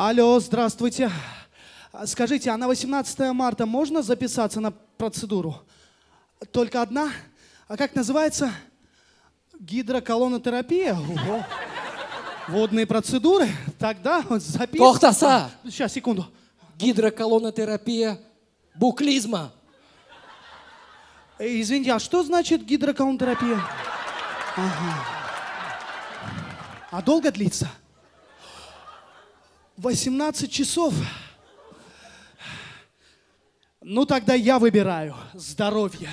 Алло, здравствуйте. Скажите, а на 18 марта можно записаться на процедуру? Только одна? А как называется? Гидроколонотерапия? Ого. Водные процедуры? Тогда вот записывай. Тоқтаса! Сейчас, секунду. Гидроколонотерапия буклизма. Извините, а что значит гидроколонотерапия? Ага. А долго длится? 18 часов. Ну, тогда я выбираю здоровье.